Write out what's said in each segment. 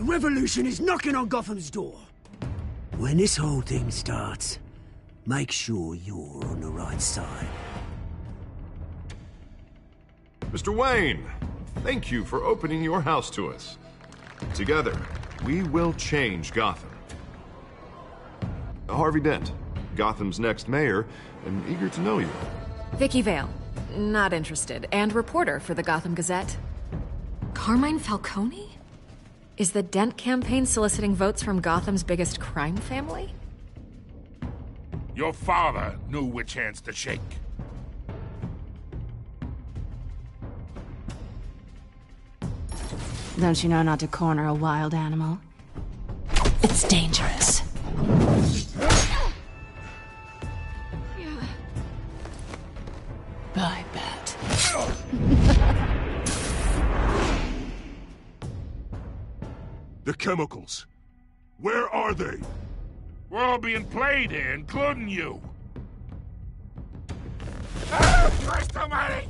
revolution is knocking on Gotham's door. When this whole thing starts, make sure you're on the right side. Mr. Wayne, thank you for opening your house to us. Together, we will change Gotham. Harvey Dent, Gotham's next mayor, and eager to know you. Vicky Vale, not interested, and reporter for the Gotham Gazette. Carmine Falcone? Is the Dent campaign soliciting votes from Gotham's biggest crime family? Your father knew which hands to shake. Don't you know not to corner a wild animal? It's dangerous. I bet. The chemicals. Where are they? We're all being played here, including you. Ah, Christ almighty!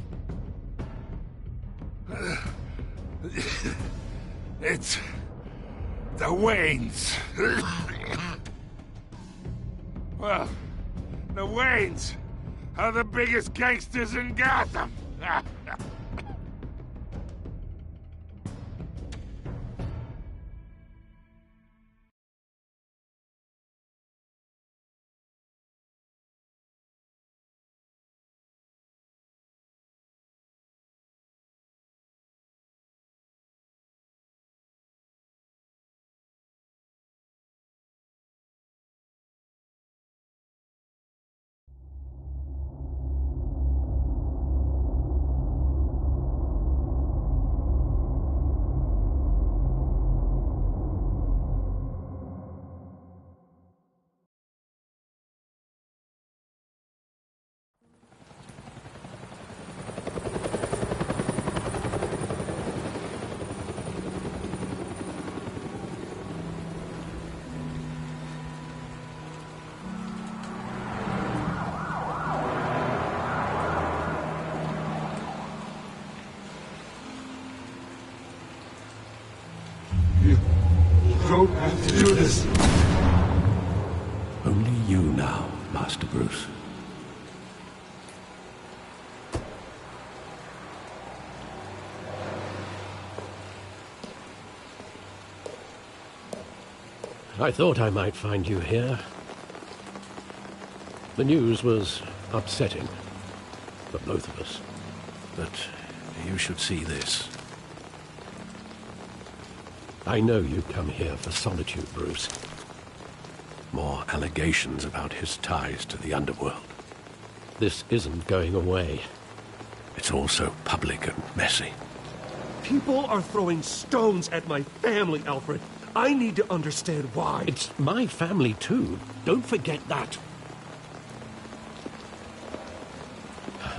It's the Waynes. Well, the Waynes are the biggest gangsters in Gotham. don't have to do this. Only you now, Master Bruce. I thought I might find you here. The news was upsetting for both of us. But you should see this. I know you come here for solitude, Bruce. More allegations about his ties to the underworld. This isn't going away. It's all so public and messy. People are throwing stones at my family, Alfred. I need to understand why. It's my family, too. Don't forget that.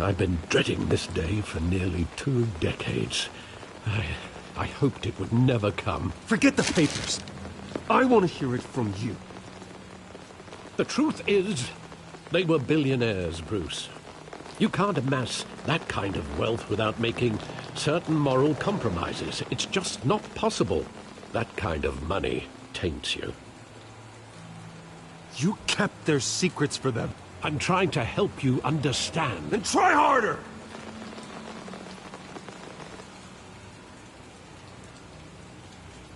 I've been dreading this day for nearly 2 decades. I hoped it would never come. Forget the papers. I want to hear it from you. The truth is, they were billionaires, Bruce. You can't amass that kind of wealth without making certain moral compromises. It's just not possible. That kind of money taints you. You kept their secrets for them. I'm trying to help you understand. Then try harder!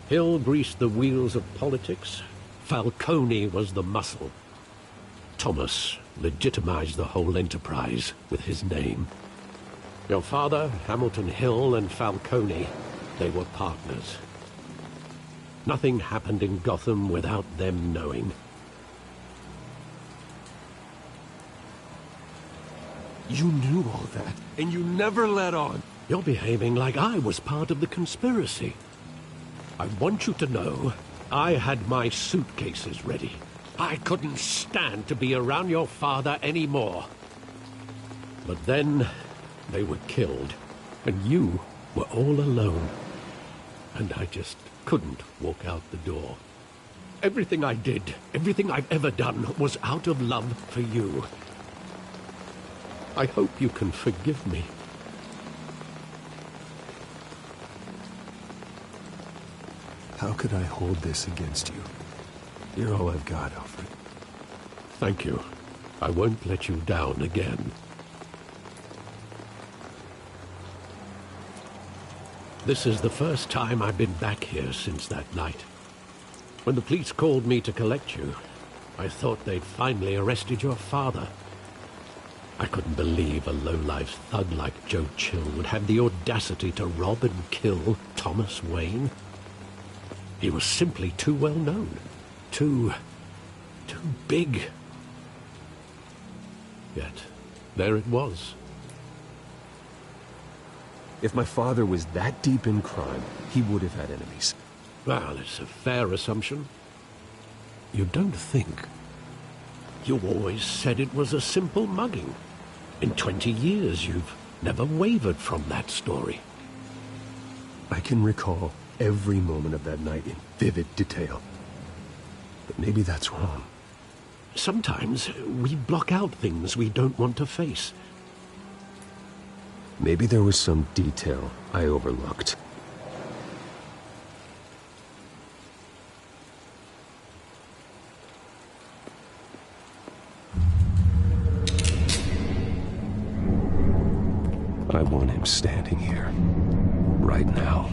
Hill greased the wheels of politics. Falcone was the muscle. Thomas legitimized the whole enterprise with his name. Your father, Hamilton Hill, and Falcone, they were partners. Nothing happened in Gotham without them knowing. You knew all that, and you never let on. You're behaving like I was part of the conspiracy. I want you to know, I had my suitcases ready. I couldn't stand to be around your father anymore. But then, they were killed, and you were all alone. And I just couldn't walk out the door. Everything I did, everything I've ever done, was out of love for you. I hope you can forgive me. How could I hold this against you? You're all I've got, Alfred. Thank you. I won't let you down again. This is the first time I've been back here since that night. When the police called me to collect you, I thought they'd finally arrested your father. I couldn't believe a low-life thug like Joe Chill would have the audacity to rob and kill Thomas Wayne. He was simply too well known. Too big. Yet, there it was. If my father was that deep in crime, he would have had enemies. Well, it's a fair assumption. You don't think? You always said it was a simple mugging. In 20 years, you've never wavered from that story. I can recall every moment of that night in vivid detail. But maybe that's wrong. Sometimes we block out things we don't want to face. Maybe there was some detail I overlooked. I want him standing here, right now.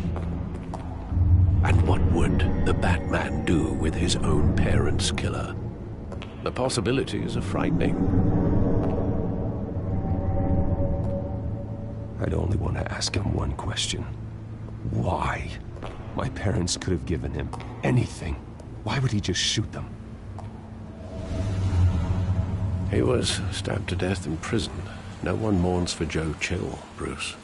And what would the Batman do with his own parents' killer? The possibilities are frightening. I'd only want to ask him one question. Why? My parents could have given him anything. Why would he just shoot them? He was stabbed to death in prison. No one mourns for Joe Chill, Bruce.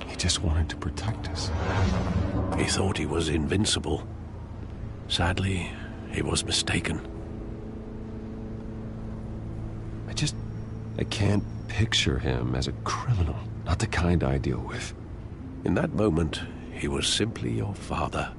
He just wanted to protect us. He thought he was invincible. Sadly, he was mistaken. I can't picture him as a criminal. Not the kind I deal with. In that moment, he was simply your father.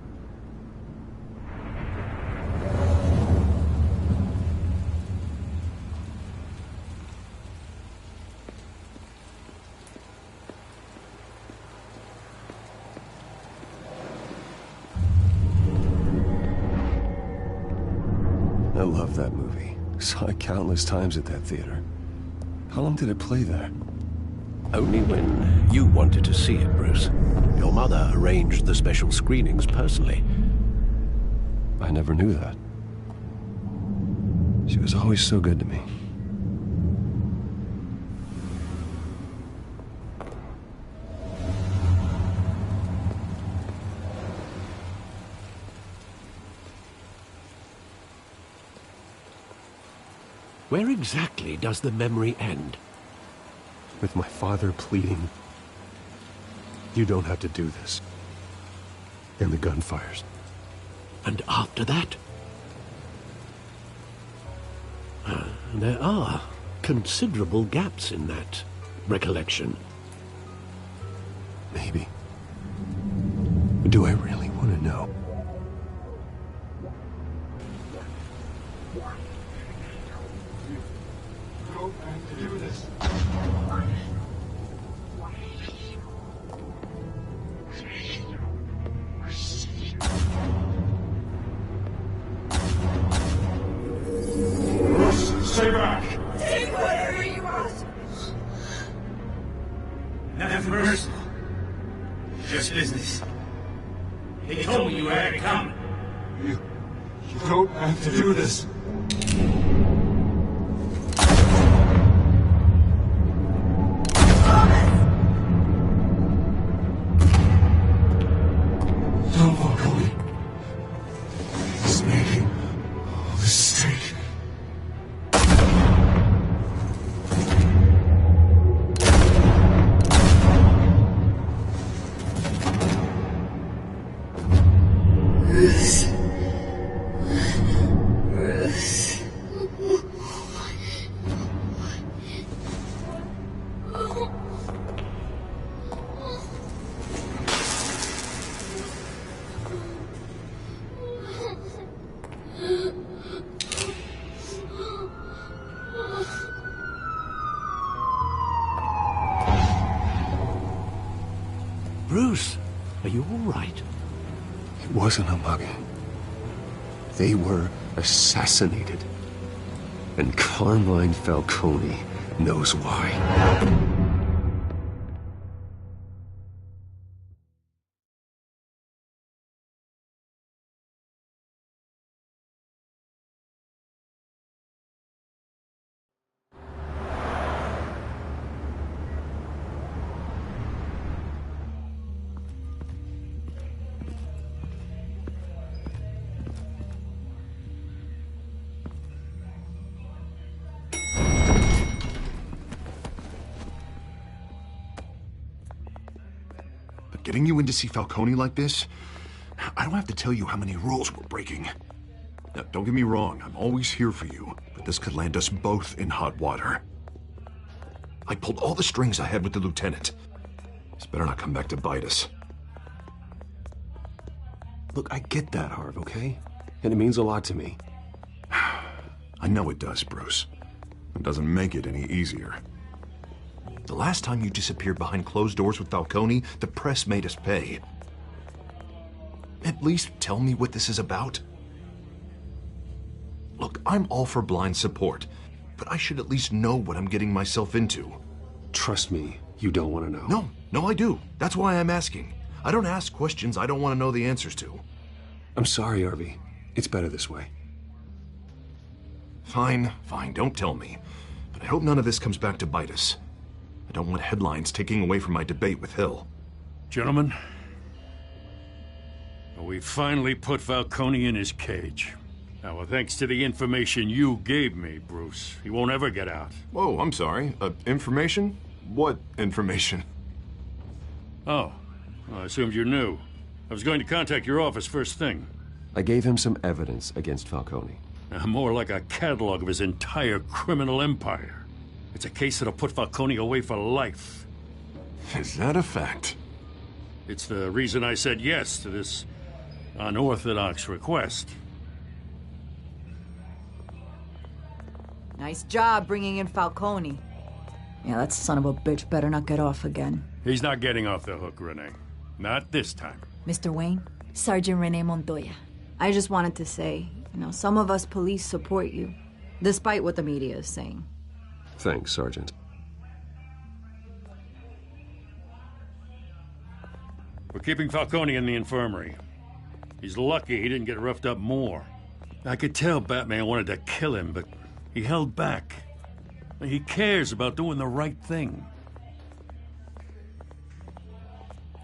I love that movie. Saw it countless times at that theater. How long did it play there? Only when you wanted to see it, Bruce. Your mother arranged the special screenings personally. I never knew that. She was always so good to me. Where exactly does the memory end? With my father pleading, "You don't have to do this." And the gun fires. And after that? There are considerable gaps in that recollection. Maybe. Do I really want to know? Stay back! Take whatever you want! Nothing personal. Just business. They told me you had to come. You don't have to do this. Don't walk away. He's making a mistake. Bruce. Bruce, are you all right? It wasn't a mugging. They were assassinated. And Carmine Falcone knows why. Getting you in to see Falcone like this, I don't have to tell you how many rules we're breaking. Now, don't get me wrong, I'm always here for you, but this could land us both in hot water. I pulled all the strings I had with the lieutenant. This better not come back to bite us. Look, I get that, Harv, okay? And it means a lot to me. I know it does, Bruce. It doesn't make it any easier. The last time you disappeared behind closed doors with Falcone, the press made us pay. At least tell me what this is about. Look, I'm all for blind support, but I should at least know what I'm getting myself into. Trust me, you don't want to know. No, I do. That's why I'm asking. I don't ask questions I don't want to know the answers to. I'm sorry, Harvey. It's better this way. Fine, don't tell me. But I hope none of this comes back to bite us. I don't want headlines taking away from my debate with Hill. Gentlemen, we finally put Falcone in his cage. Now, well, thanks to the information you gave me, Bruce, he won't ever get out. Whoa, I'm sorry. Information? What information? Oh, well, I assumed you knew. I was going to contact your office first thing. I gave him some evidence against Falcone. More like a catalog of his entire criminal empire. It's a case that'll put Falcone away for life. Is that a fact? It's the reason I said yes to this unorthodox request. Nice job bringing in Falcone. Yeah, that son of a bitch better not get off again. He's not getting off the hook, Renee. Not this time. Mr. Wayne, Sergeant Renee Montoya. I just wanted to say, some of us police support you, despite what the media is saying. Thanks, Sergeant. We're keeping Falcone in the infirmary. He's lucky he didn't get roughed up more. I could tell Batman wanted to kill him, but he held back. He cares about doing the right thing.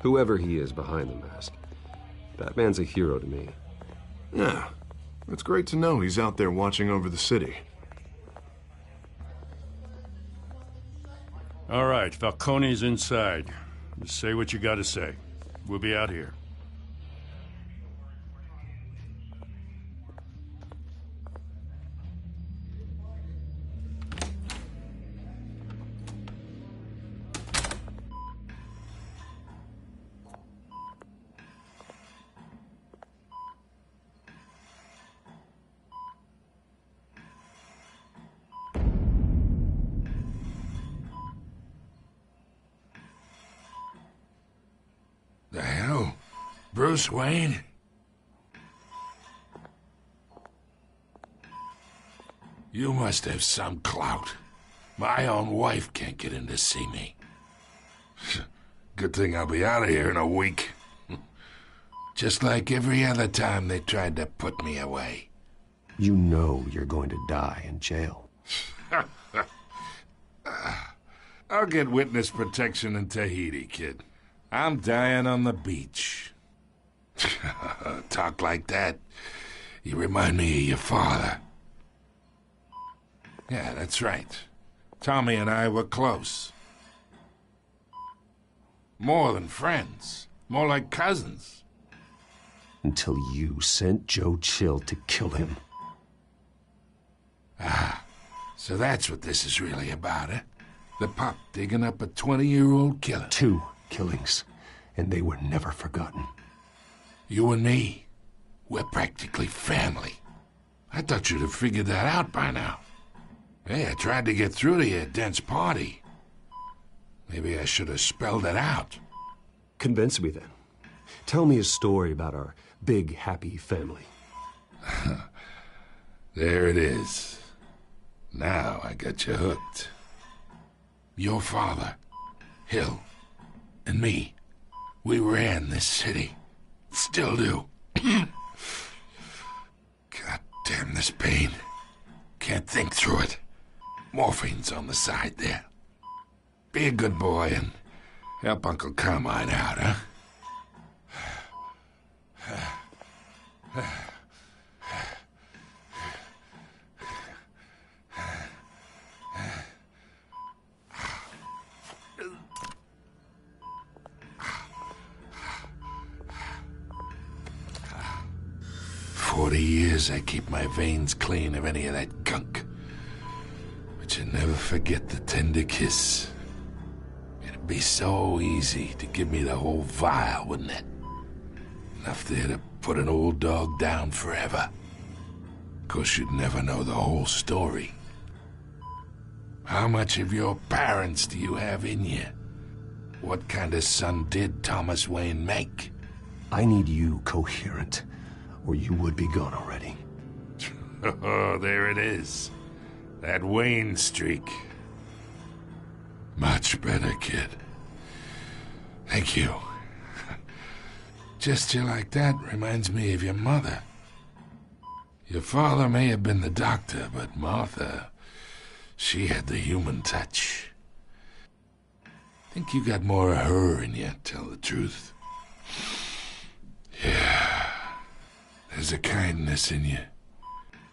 Whoever he is behind the mask, Batman's a hero to me. Yeah, it's great to know he's out there watching over the city. All right, Falcone's inside. Just say what you gotta say. We'll be out here. The hell? Bruce Wayne? You must have some clout. My own wife can't get in to see me. Good thing I'll be out of here in a week. Just like every other time they tried to put me away. You know you're going to die in jail. I'll get witness protection in Tahiti, kid. I'm dying on the beach. Talk like that. You remind me of your father. Yeah, that's right. Tommy and I were close. More than friends. More like cousins. Until you sent Joe Chill to kill him. Ah, so that's what this is really about, eh? The pup digging up a 20-year-old killer. 2 killings, and they were never forgotten. You and me, we're practically family. I thought you'd have figured that out by now. Hey, I tried to get through to your dense party. Maybe I should have spelled it out. Convince me then. Tell me a story about our big, happy family. There it is. Now I got you hooked. Your father, Hill, and me, we ran this city. Still do. God damn this pain. Can't think through it. Morphine's on the side there. Be a good boy and help Uncle Carmine out, huh? 40 years I keep my veins clean of any of that gunk. But you never forget the tender kiss. It'd be so easy to give me the whole vial, wouldn't it? Enough there to put an old dog down forever. Of course, you'd never know the whole story. How much of your parents do you have in you? What kind of son did Thomas Wayne make? I need you coherent, or you would be gone already. Oh, there it is. That Wayne streak. Much better, kid. Thank you. Gesture like that reminds me of your mother. Your father may have been the doctor, but Martha, she had the human touch. Think you got more of her in you, tell the truth. Yeah, there's a kindness in you.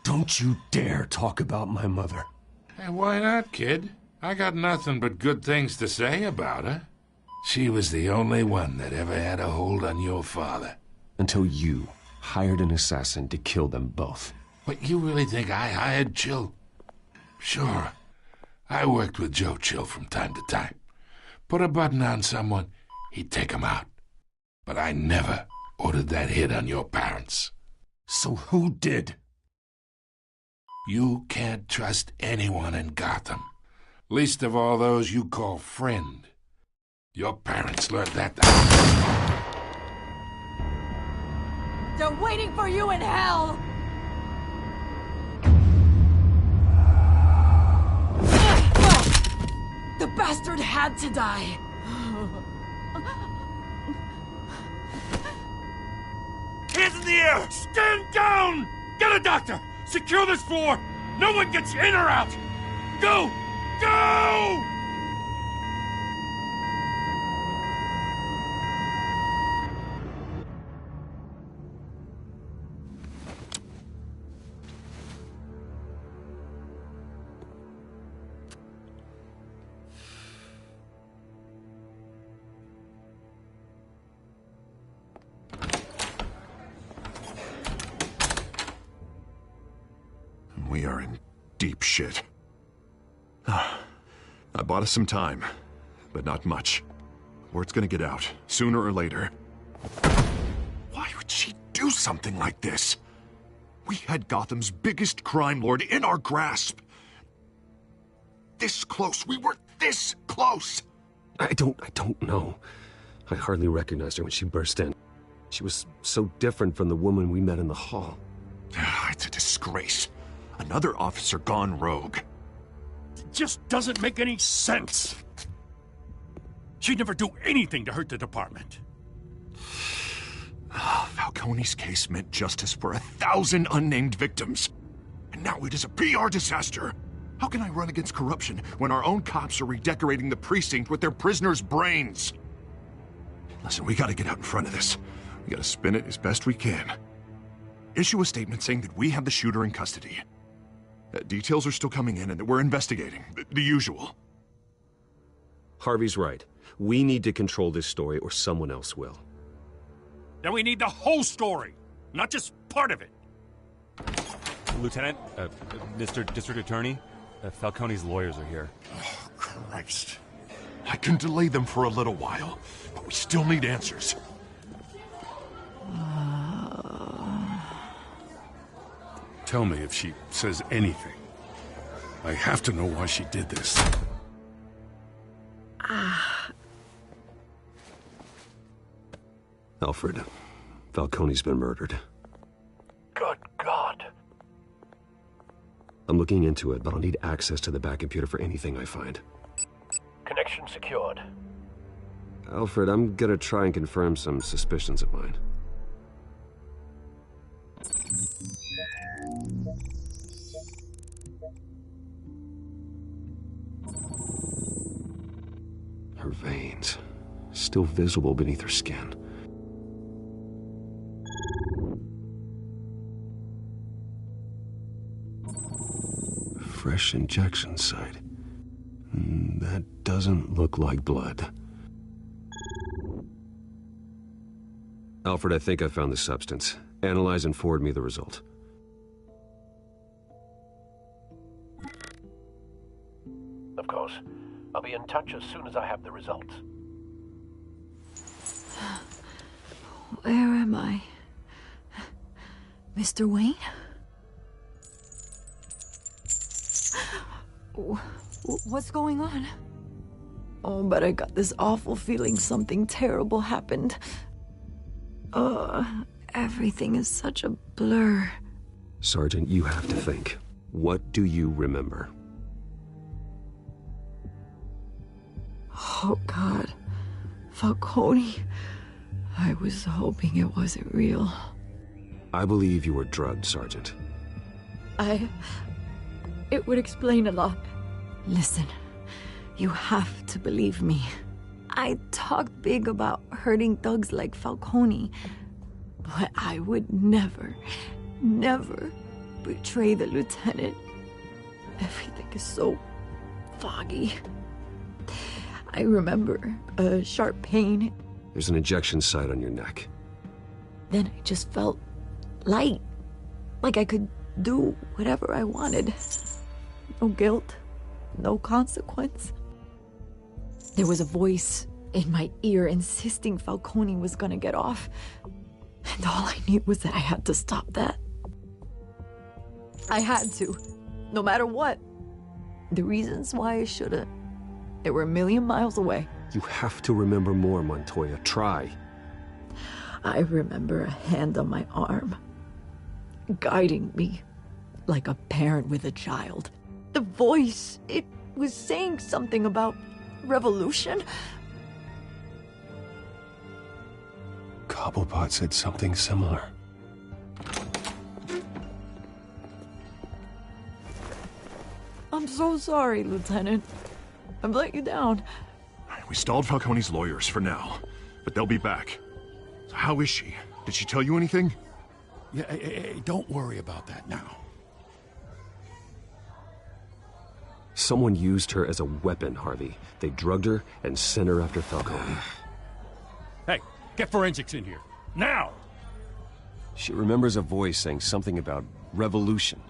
Don't you dare talk about my mother. Hey, why not, kid? I got nothing but good things to say about her. She was the only one that ever had a hold on your father. Until you hired an assassin to kill them both. But you really think I hired Chill? Sure. I worked with Joe Chill from time to time. Put a button on someone, he'd take him out. But I never ordered that hit on your parents. So who did? You can't trust anyone in Gotham. Least of all those you call friend. Your parents learned that. They're waiting for you in hell! The bastard had to die! Hands in the air! Stand down! Get a doctor! Secure this floor! No one gets in or out! Go! Go! We are in deep shit. I bought us some time, but not much. Word's gonna get out, sooner or later. Why would she do something like this? We had Gotham's biggest crime lord in our grasp. This close. We were this close. I don't know. I hardly recognized her when she burst in. She was so different from the woman we met in the hall. It's a disgrace. Another officer gone rogue. It just doesn't make any sense. She'd never do anything to hurt the department. Falcone's case meant justice for 1,000 unnamed victims. And now it is a PR disaster. How can I run against corruption when our own cops are redecorating the precinct with their prisoners' brains? Listen, we gotta get out in front of this. We gotta spin it as best we can. Issue a statement saying that we have the shooter in custody. Details are still coming in and that we're investigating. The usual. Harvey's right. We need to control this story or someone else will. Then we need the whole story, not just part of it. Lieutenant, Mr. District Attorney, Falcone's lawyers are here. Oh, Christ. I can delay them for a little while, but we still need answers. Tell me if she says anything. I have to know why she did this. Alfred, Falcone's been murdered. Good God. I'm looking into it, but I'll need access to the back computer for anything I find. Connection secured. Alfred, I'm gonna try and confirm some suspicions of mine. Her veins, still visible beneath her skin. Fresh injection site. That doesn't look like blood. Alfred, I think I found the substance. Analyze and forward me the result. Of course. I'll be in touch as soon as I have the results. Where am I? Mr. Wayne? What's going on? Oh, but I got this awful feeling something terrible happened. Everything is such a blur. Sergeant, you have to think. What do you remember? Oh, God. Falcone. I was hoping it wasn't real. I believe you were drugged, Sergeant. It would explain a lot. Listen, you have to believe me. I talked big about hurting thugs like Falcone, but I would never betray the lieutenant. Everything is so foggy. I remember a sharp pain. There's an injection site on your neck. Then I just felt light, like I could do whatever I wanted. No guilt, no consequence. There was a voice in my ear insisting Falcone was gonna get off. And all I knew was that I had to stop that. I had to, no matter what. The reasons why I shouldn't, they were a million miles away. You have to remember more, Montoya. Try. I remember a hand on my arm, guiding me like a parent with a child. The voice, it was saying something about revolution. Cobblepot said something similar. I'm so sorry, Lieutenant. I've let you down. We stalled Falcone's lawyers for now, but they'll be back. So how is she? Did she tell you anything? Yeah, hey, don't worry about that now. Someone used her as a weapon, Harvey. They drugged her and sent her after Falcone. Hey, get forensics in here. Now! She remembers a voice saying something about revolution.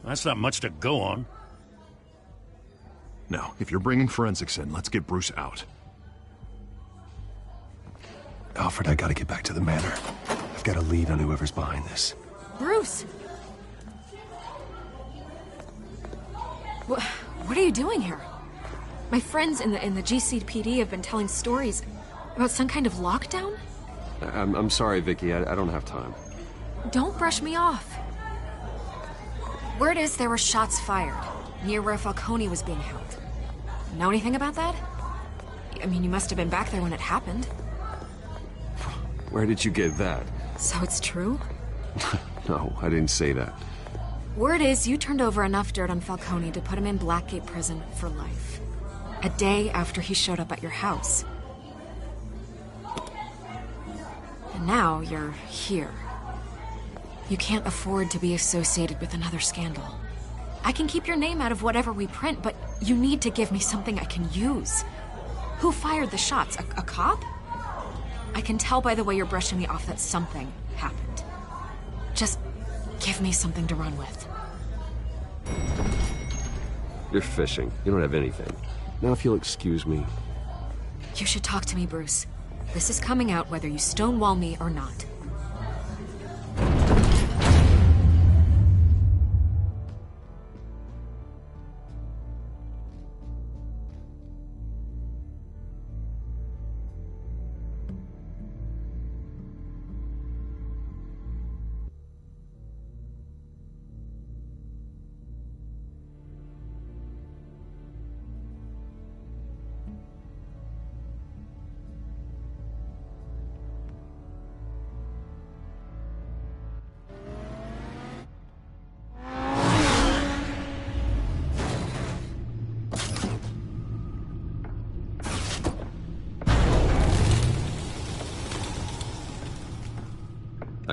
That's not much to go on. Now, if you're bringing forensics in, let's get Bruce out. Alfred, I gotta get back to the manor. I've got a lead on whoever's behind this. Bruce! What are you doing here? My friends in the GCPD have been telling stories about some kind of lockdown? I'm sorry, Vicky. I don't have time. Don't brush me off. Word is there were shots fired near where Falcone was being held. Know anything about that? I mean, you must have been back there when it happened. Where did you get that? So it's true? No, I didn't say that. Word is you turned over enough dirt on Falcone to put him in Blackgate Prison for life. A day after he showed up at your house. And now you're here. You can't afford to be associated with another scandal. I can keep your name out of whatever we print, but you need to give me something I can use. Who fired the shots? A cop? I can tell by the way you're brushing me off that something happened. Just give me something to run with. You're fishing. You don't have anything. Now if you'll excuse me. You should talk to me, Bruce. This is coming out whether you stonewall me or not.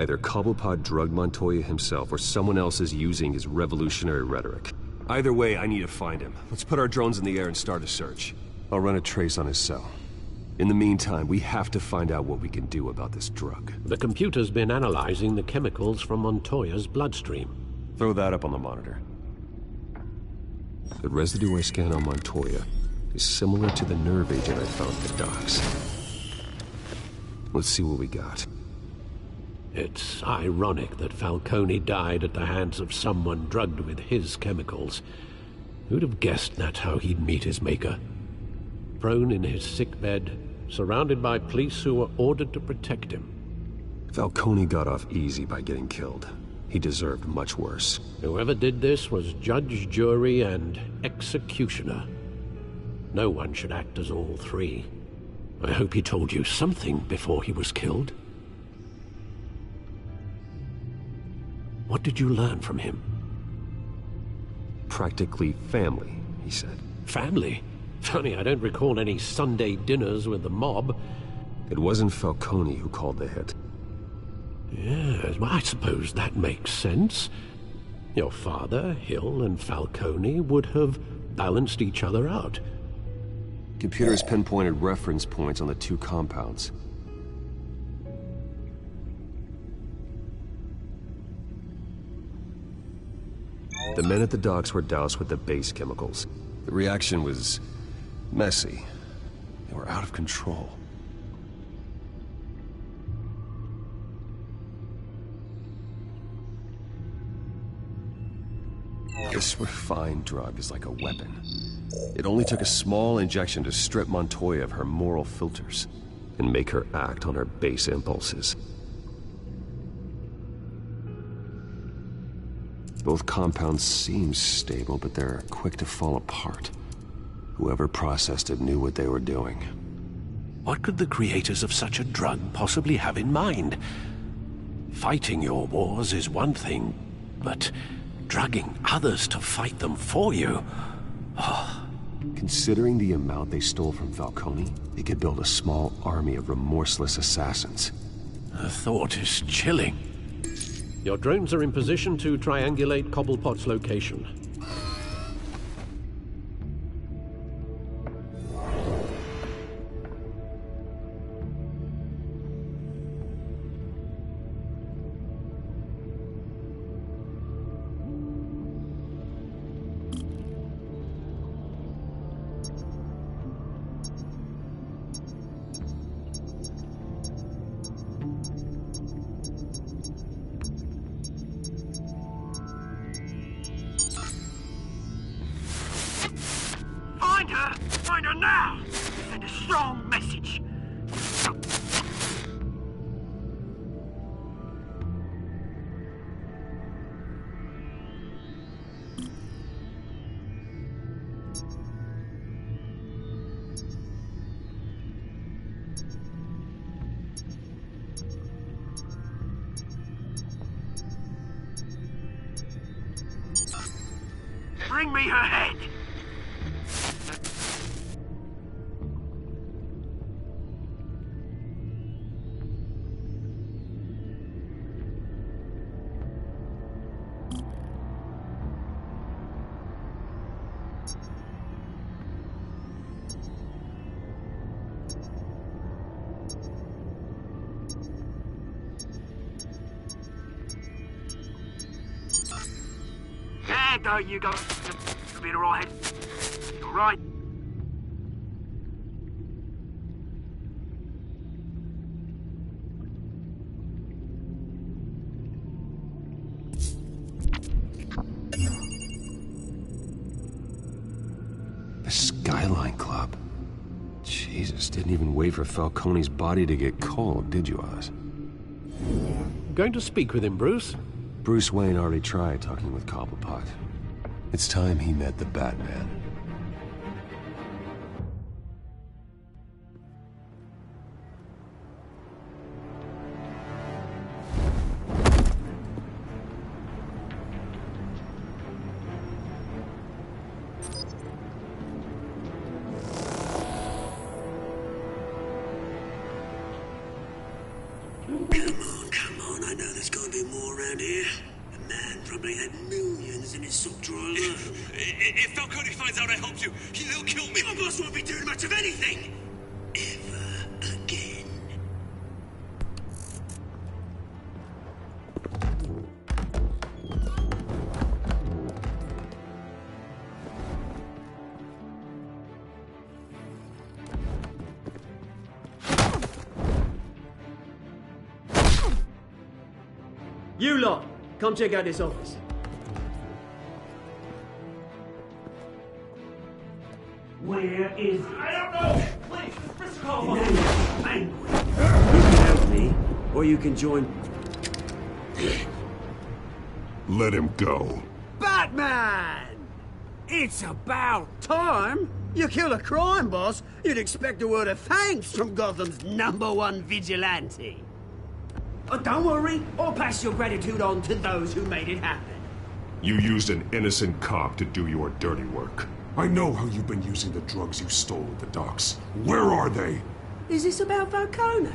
Either Cobblepot drugged Montoya himself, or someone else is using his revolutionary rhetoric. Either way, I need to find him. Let's put our drones in the air and start a search. I'll run a trace on his cell. In the meantime, we have to find out what we can do about this drug. The computer's been analyzing the chemicals from Montoya's bloodstream. Throw that up on the monitor. The residue I scan on Montoya is similar to the nerve agent I found at the docks. Let's see what we got. It's ironic that Falcone died at the hands of someone drugged with his chemicals. Who'd have guessed that's how he'd meet his maker? Prone in his sickbed, surrounded by police who were ordered to protect him. Falcone got off easy by getting killed. He deserved much worse. Whoever did this was judge, jury, and executioner. No one should act as all three. I hope he told you something before he was killed. What did you learn from him? Practically family, he said. Family? Funny, I don't recall any Sunday dinners with the mob. It wasn't Falcone who called the hit. Yes, well, I suppose that makes sense. Your father, Hill, and Falcone would have balanced each other out. Computers pinpointed reference points on the two compounds. The men at the docks were doused with the base chemicals. The reaction was messy. They were out of control. This refined drug is like a weapon. It only took a small injection to strip Montoya of her moral filters and make her act on her base impulses. Both compounds seem stable, but they're quick to fall apart. Whoever processed it knew what they were doing. What could the creators of such a drug possibly have in mind? Fighting your wars is one thing, but drugging others to fight them for you? Oh. Considering the amount they stole from Falcone, they could build a small army of remorseless assassins. The thought is chilling. Your drones are in position to triangulate Cobblepot's location. Find her now! Send a strong message. Bring me her head! There you go. You'll be alright. All right. The Skyline Club. Jesus, didn't even wait for Falcone's body to get cold, did you, Oz? Going to speak with him, Bruce? Bruce Wayne already tried talking with Cobblepot. It's time he met the Batman. Come on, I know won't be more around here. The man probably had millions in his sock drawer alone. If Falcone finds out I helped you, he'll kill me. Your boss won't be doing much of anything. Ever again. You lot, come check out this office. Where is it? I don't know! Please, Mr. Caldwell! Angry. You can help me, or you can join... Let him go. Batman! It's about time. You kill a crime boss, you'd expect a word of thanks from Gotham's #1 vigilante. But don't worry, I'll pass your gratitude on to those who made it happen. You used an innocent cop to do your dirty work. I know how you've been using the drugs you stole at the docks. Where are they? Is this about Falcone?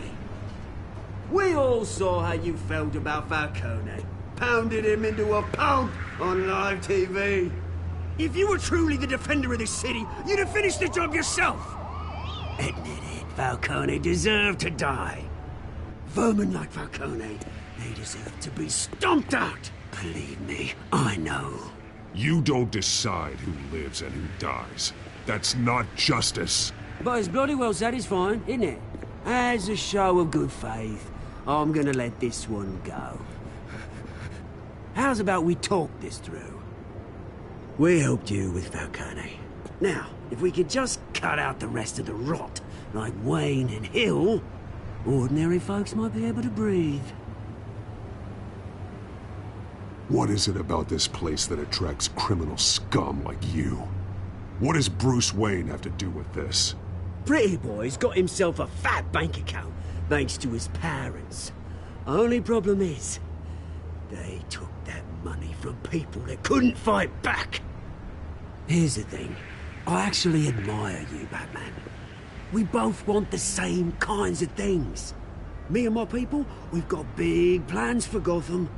We all saw how you felt about Falcone. Pounded him into a pulp on live TV. If you were truly the defender of this city, you'd have finished the job yourself. Admit it, Falcone deserved to die. Vermin like Falcone, they deserve to be stomped out. Believe me, I know. You don't decide who lives and who dies. That's not justice. But it's bloody well satisfying, isn't it? As a show of good faith, I'm gonna let this one go. How's about we talk this through? We helped you with Falcone. Now, if we could just cut out the rest of the rot, like Wayne and Hill, ordinary folks might be able to breathe. What is it about this place that attracts criminal scum like you? What does Bruce Wayne have to do with this? Pretty Boy's got himself a fat bank account, thanks to his parents. Only problem is, they took that money from people that couldn't fight back. Here's the thing. I actually admire you, Batman. We both want the same kinds of things. Me and my people, we've got big plans for Gotham.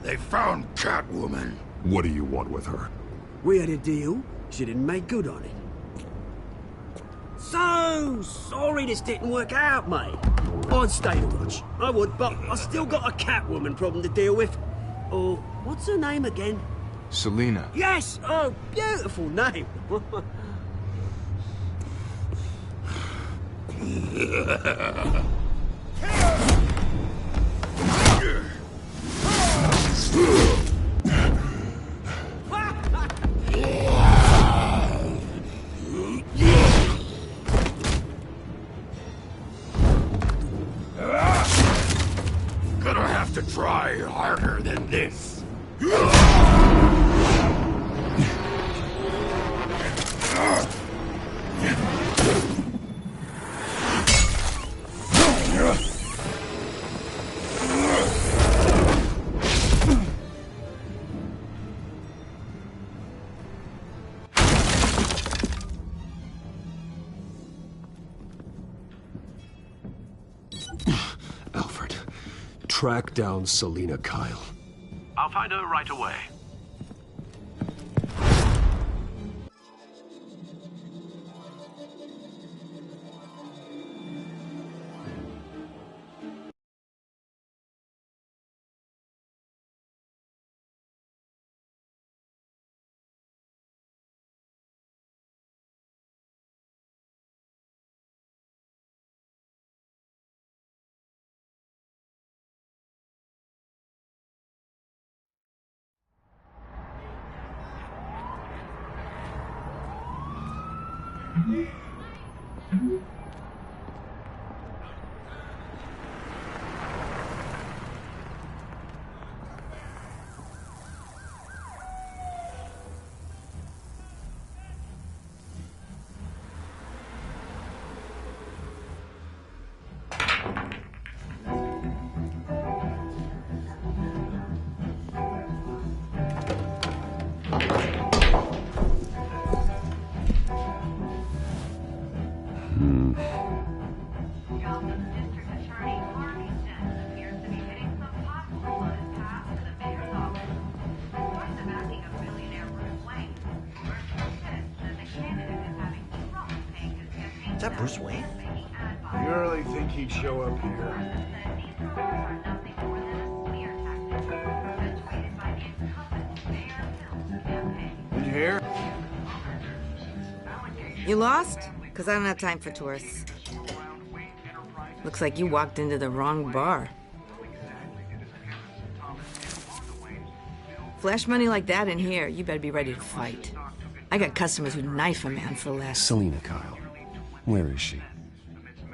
They found Catwoman. What do you want with her? We had a deal. She didn't make good on it. So sorry this didn't work out, mate. I'd stay to watch. I would, but I still got a Catwoman problem to deal with. Oh, what's her name again? Selina. Yes! Oh, beautiful name. Gonna have to try harder than this. Alfred, track down Selina Kyle. I'll find her right away. Bruce Wayne? You really think he'd show up here? Did you hear? You lost? Because I don't have time for tourists. Looks like you walked into the wrong bar. Flash money like that in here, you better be ready to fight. I got customers who'd knife a man for less. Selina Kyle. Where is she?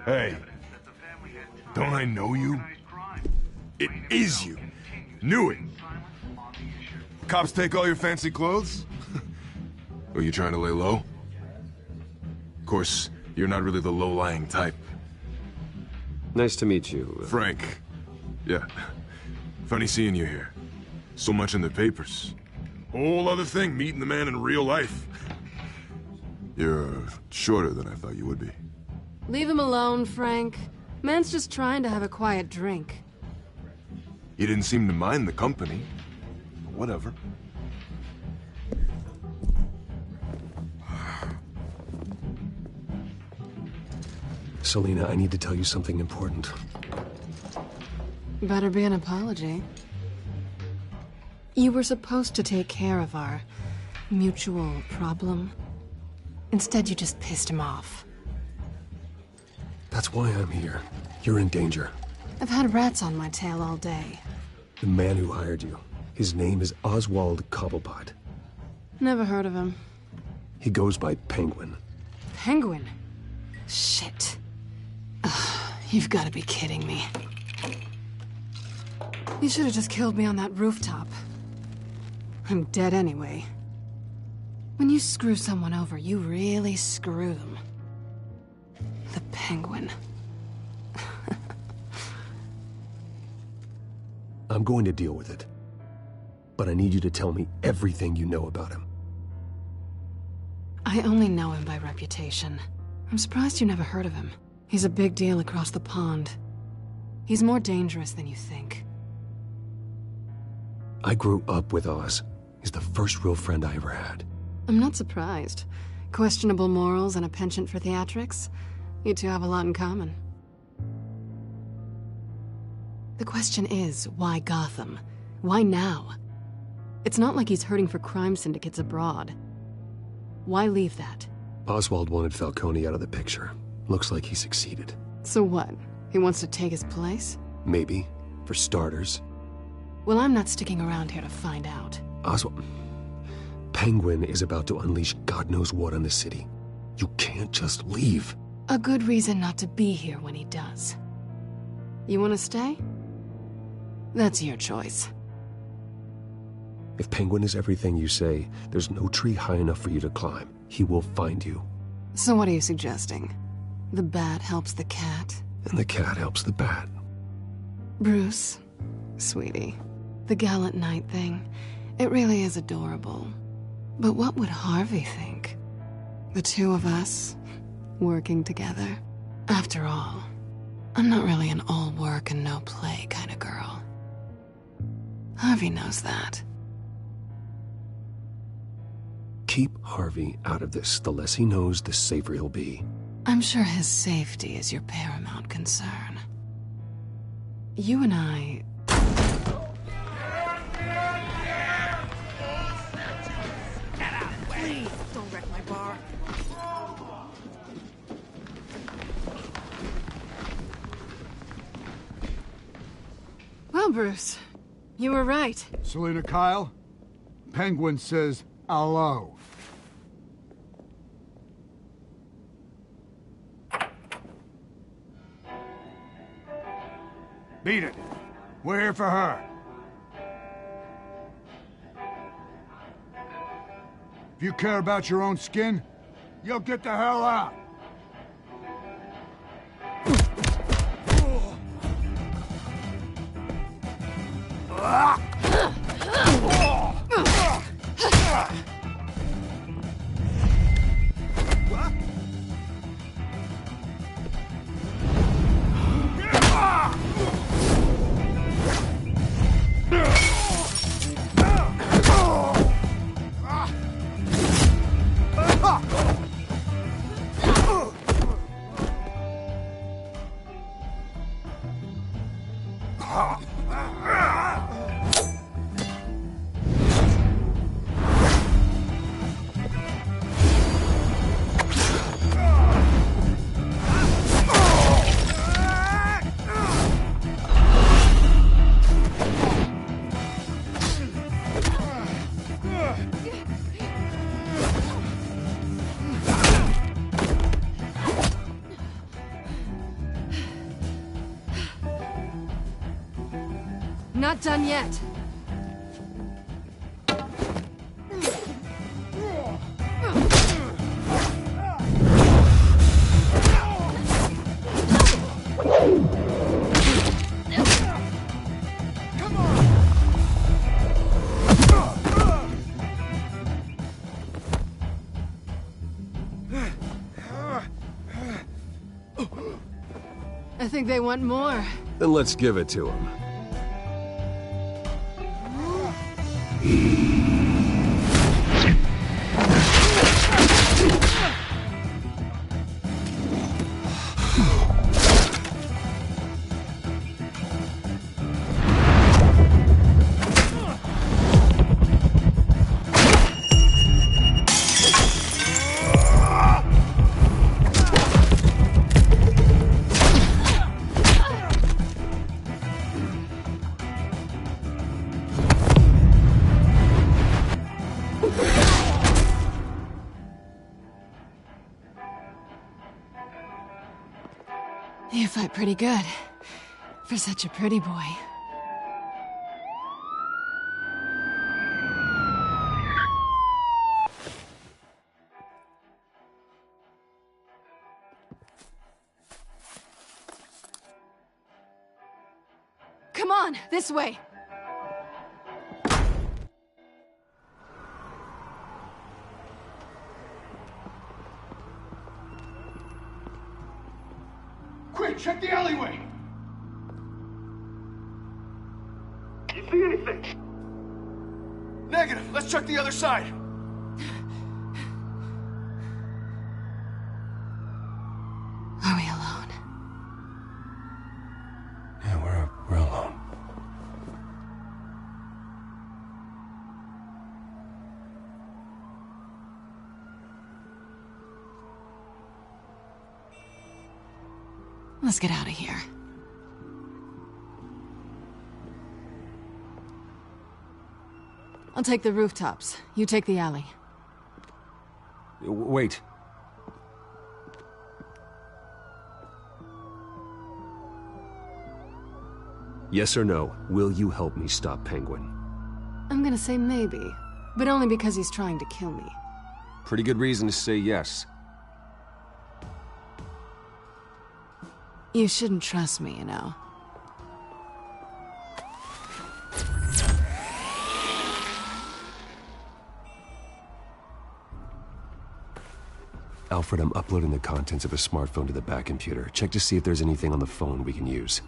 Hey. Don't I know you? It is you. Knew it. Cops take all your fancy clothes? Are you trying to lay low? Of course, you're not really the low-lying type. Nice to meet you. Frank. Yeah. Funny seeing you here. So much in the papers. Whole other thing, meeting the man in real life. You're shorter than I thought you would be. Leave him alone, Frank. Man's just trying to have a quiet drink. You didn't seem to mind the company. Whatever. Selina, I need to tell you something important. Better be an apology. You were supposed to take care of our mutual problem. Instead, you just pissed him off. That's why I'm here. You're in danger. I've had rats on my tail all day. The man who hired you. His name is Oswald Cobblepot. Never heard of him. He goes by Penguin. Penguin? Shit. Ugh, you've got to be kidding me. You should have just killed me on that rooftop. I'm dead anyway. When you screw someone over, you really screw them. The Penguin. I'm going to deal with it. But I need you to tell me everything you know about him. I only know him by reputation. I'm surprised you never heard of him. He's a big deal across the pond. He's more dangerous than you think. I grew up with Oz. He's the first real friend I ever had. I'm not surprised. Questionable morals and a penchant for theatrics. You two have a lot in common. The question is, why Gotham? Why now? It's not like he's hurting for crime syndicates abroad. Why leave that? Oswald wanted Falcone out of the picture. Looks like he succeeded. So what? He wants to take his place? Maybe. For starters. Well, I'm not sticking around here to find out. Oswald... Penguin is about to unleash God knows what on the city. You can't just leave. A good reason not to be here when he does. You want to stay? That's your choice. If Penguin is everything you say, there's no tree high enough for you to climb. He will find you. So what are you suggesting? The bat helps the cat? And the cat helps the bat. Bruce, sweetie, the gallant knight thing, it really is adorable. But what would Harvey think? The two of us, working together? After all, I'm not really an all work and no play kind of girl. Harvey knows that. Keep Harvey out of this. The less he knows, the safer he'll be. I'm sure his safety is your paramount concern. You and I... Please, don't wreck my bar. Well, Bruce, you were right. Selina Kyle, Penguin says hello. Beat it. We're here for her. If you care about your own skin, you'll get the hell out. not done yet. I think they want more. Then let's give it to them. You fight pretty good. For such a pretty boy. Come on, this way. Quick, check the alleyway! You see anything? Negative. Let's check the other side. Are we alone? Yeah, we're alone. Let's get out of here. I'll take the rooftops. You take the alley. Wait. Yes or no, will you help me stop Penguin? I'm gonna say maybe, but only because he's trying to kill me. Pretty good reason to say yes. You shouldn't trust me, you know. Alfred, I'm uploading the contents of a smartphone to the back computer. Check to see if there's anything on the phone we can use.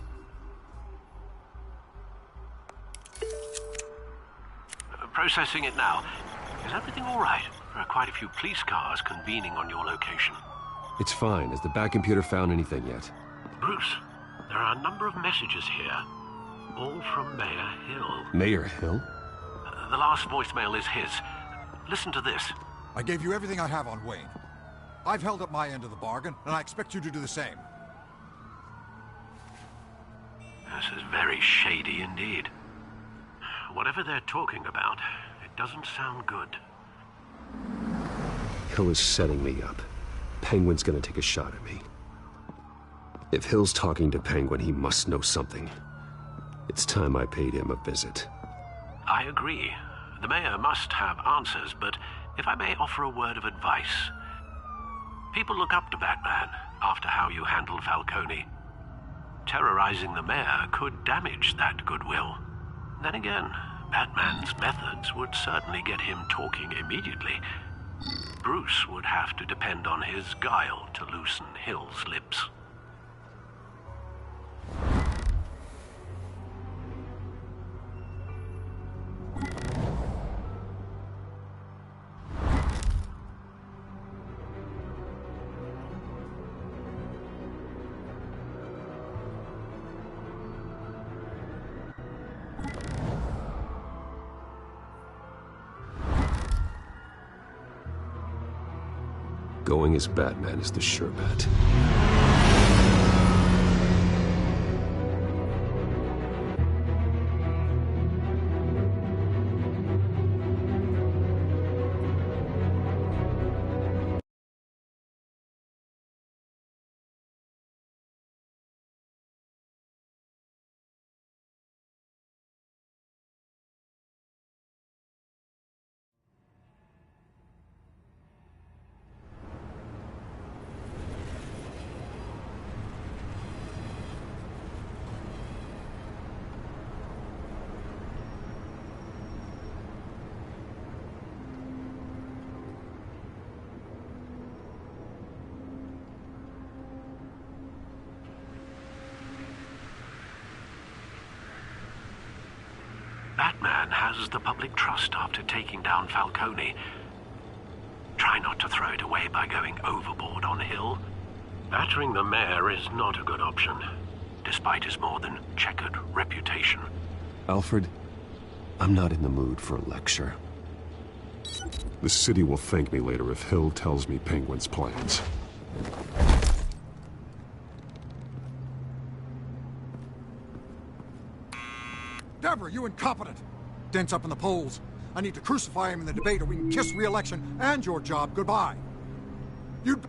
Processing it now. Is everything all right? There are quite a few police cars convening on your location. It's fine. Has the back computer found anything yet? Bruce, there are a number of messages here, all from Mayor Hill. Mayor Hill? The last voicemail is his. Listen to this. I gave you everything I have on Wayne. I've held up my end of the bargain, and I expect you to do the same. This is very shady indeed. Whatever they're talking about, it doesn't sound good. Hill is setting me up. Penguin's gonna take a shot at me. If Hill's talking to Penguin, he must know something. It's time I paid him a visit. I agree. The mayor must have answers, but if I may offer a word of advice. People look up to Batman after how you handled Falcone. Terrorizing the mayor could damage that goodwill. Then again, Batman's methods would certainly get him talking immediately. Bruce would have to depend on his guile to loosen Hill's lips. Going as Batman is the sure bet. Batman has the public trust after taking down Falcone. Try not to throw it away by going overboard on Hill. Battering the mayor is not a good option, despite his more than checkered reputation. Alfred, I'm not in the mood for a lecture. The city will thank me later if Hill tells me Penguin's plans. Deborah, you incompetent! Dent's up in the polls. I need to crucify him in the debate or we can kiss re-election and your job goodbye. You...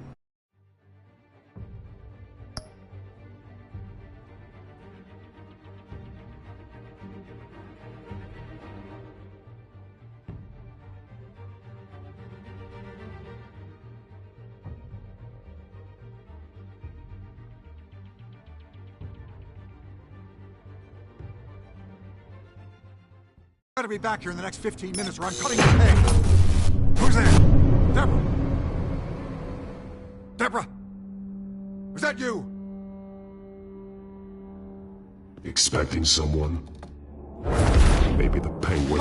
better be back here in the next 15 minutes or I'm cutting your pay. Who's there? Deborah? Deborah? Is that you? Expecting someone? Maybe the Penguin.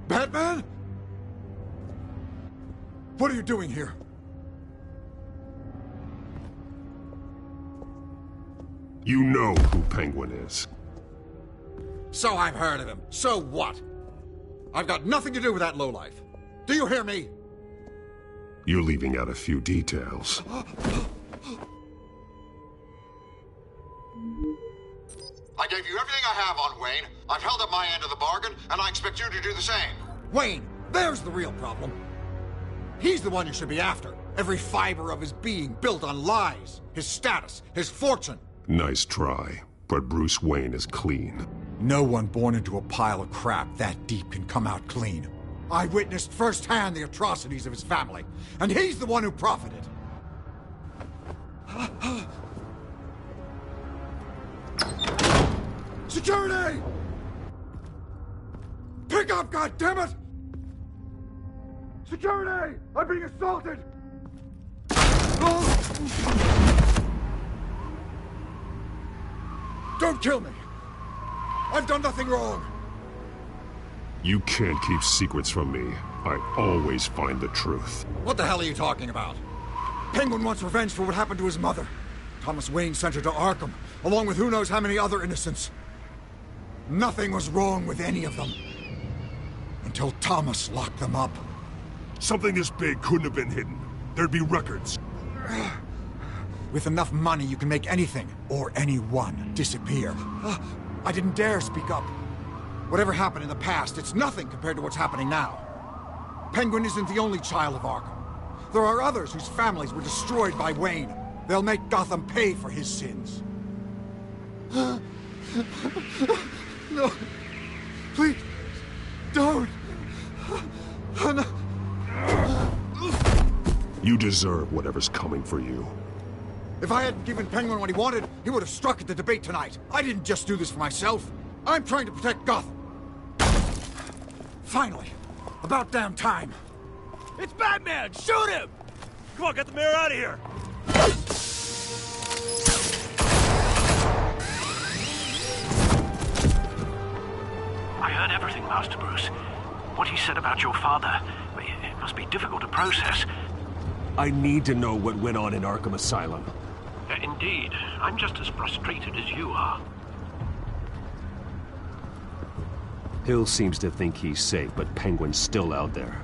Batman? What are you doing here? You know who Penguin is. So I've heard of him. So what? I've got nothing to do with that lowlife. Do you hear me? You're leaving out a few details. I gave you everything I have on Wayne. I've held up my end of the bargain, and I expect you to do the same. Wayne, there's the real problem. He's the one you should be after. Every fiber of his being built on lies. His status, his fortune. Nice try, but Bruce Wayne is clean. No one born into a pile of crap that deep can come out clean. I witnessed firsthand the atrocities of his family, and he's the one who profited. Security! Pick up, goddammit! Security! I'm being assaulted! Don't kill me! I've done nothing wrong! You can't keep secrets from me. I always find the truth. What the hell are you talking about? Penguin wants revenge for what happened to his mother. Thomas Wayne sent her to Arkham, along with who knows how many other innocents. Nothing was wrong with any of them. Until Thomas locked them up. Something this big couldn't have been hidden. There'd be records. With enough money, you can make anything, or anyone, disappear. I didn't dare speak up. Whatever happened in the past, it's nothing compared to what's happening now. Penguin isn't the only child of Arkham. There are others whose families were destroyed by Wayne. They'll make Gotham pay for his sins. No. Please. Don't. No. You deserve whatever's coming for you. If I hadn't given Penguin what he wanted, he would have struck at the debate tonight. I didn't just do this for myself. I'm trying to protect Gotham. Finally. About damn time. It's Batman! Shoot him! Come on, get the mayor out of here! I heard everything, Master Bruce. What he said about your father, it must be difficult to process. I need to know what went on in Arkham Asylum. Indeed. I'm just as frustrated as you are. Hill seems to think he's safe, but Penguin's still out there.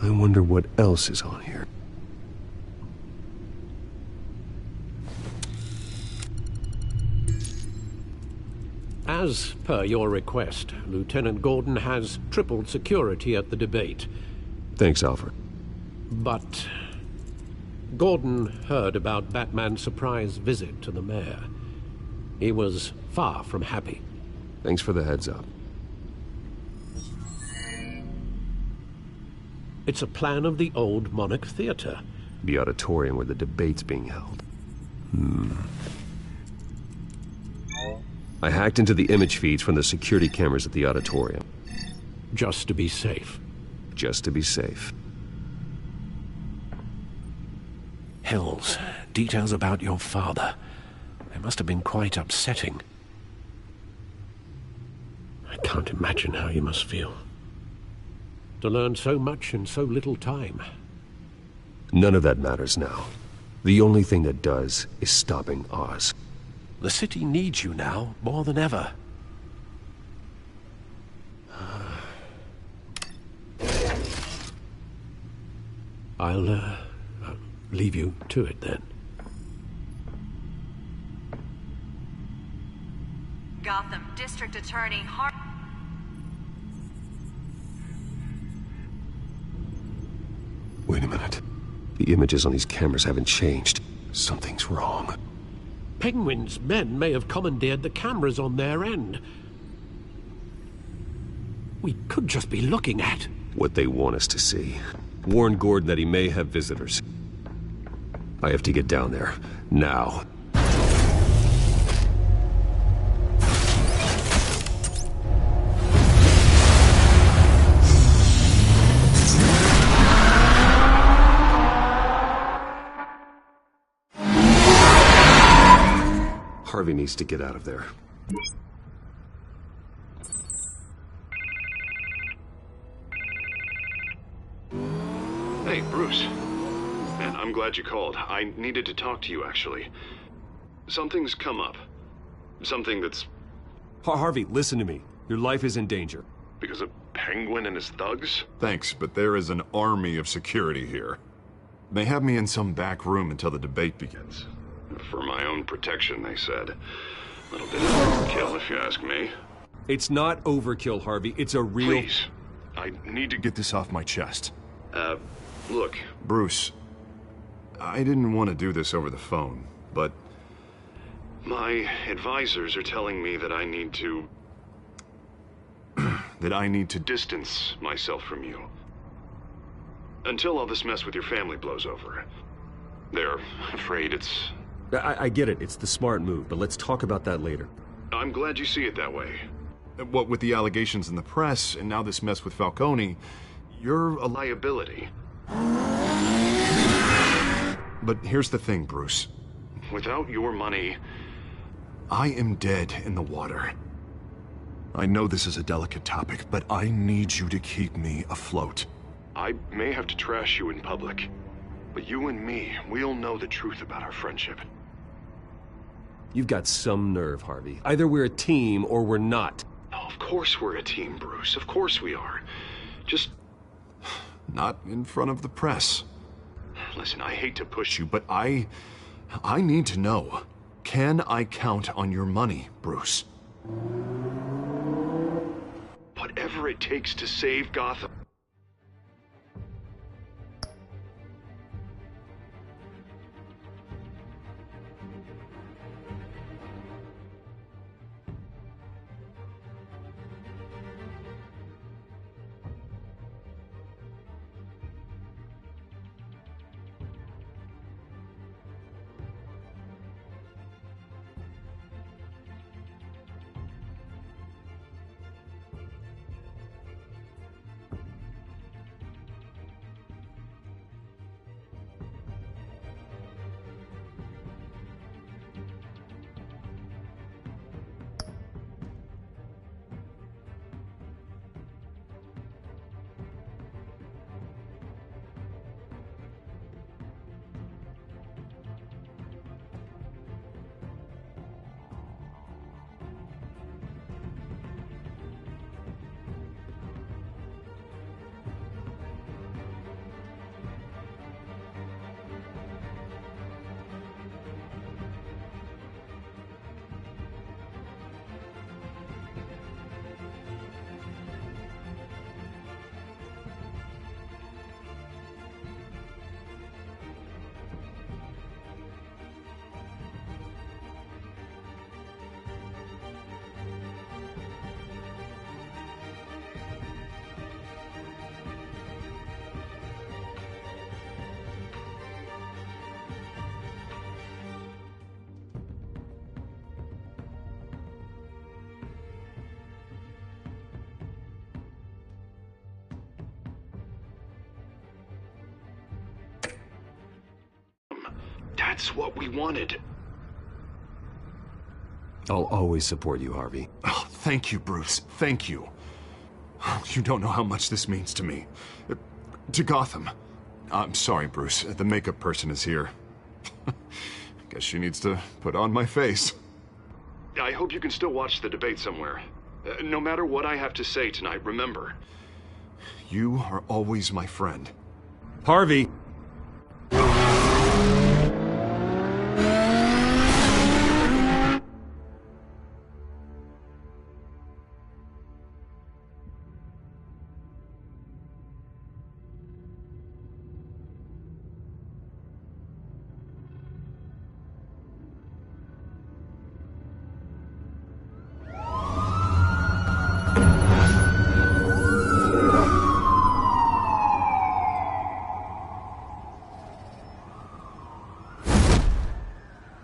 I wonder what else is on here. As per your request, Lieutenant Gordon has tripled security at the debate. Thanks, Alfred. But Gordon heard about Batman's surprise visit to the mayor. He was far from happy. Thanks for the heads up. It's a plan of the old Monarch Theater. The auditorium where the debate's being held. I hacked into the image feeds from the security cameras at the auditorium. Just to be safe. Just to be safe. Hills, details about your father. They must have been quite upsetting. I can't imagine how you must feel. To learn so much in so little time. None of that matters now. The only thing that does is stopping Oz. The city needs you now, more than ever. I'll leave you to it then. Gotham District Attorney Wait a minute. The images on these cameras haven't changed. Something's wrong. Penguin's men may have commandeered the cameras on their end. We could just be looking at what they want us to see. Warn Gordon that he may have visitors. I have to get down there. Now. Harvey needs to get out of there. Hey, Bruce. Man, I'm glad you called. I needed to talk to you, actually. Something's come up. Something that's... Harvey, listen to me. Your life is in danger. Because of Penguin and his thugs? Thanks, but there is an army of security here. They have me in some back room until the debate begins. For my own protection, they said. A little bit of overkill, if you ask me. It's not overkill, Harvey. It's a real... Please. I need to Get this off my chest. Look. Bruce, I didn't want to do this over the phone, but... My advisors are telling me that I need to... that I need to... distance myself from you. Until all this mess with your family blows over. They're afraid it's... I get it. It's the smart move, but let's talk about that later. I'm glad you see it that way. What with the allegations in the press, and now this mess with Falcone, you're a liability. But here's the thing, Bruce. Without your money... I am dead in the water. I know this is a delicate topic, but I need you to keep me afloat. I may have to trash you in public, but you and me, we'll know the truth about our friendship. You've got some nerve, Harvey. Either we're a team or we're not. Oh, of course we're a team, Bruce. Of course we are. Just... Not in front of the press. Listen, I hate to push you, but I need to know. Can I count on your money, Bruce? Whatever it takes to save Gotham. That's what we wanted. I'll always support you, Harvey. Oh, thank you, Bruce. Thank you. You don't know how much this means to me. To Gotham. I'm sorry, Bruce. The makeup person is here. Guess she needs to put on my face. I hope you can still watch the debate somewhere. No matter what I have to say tonight, remember, you are always my friend. Harvey!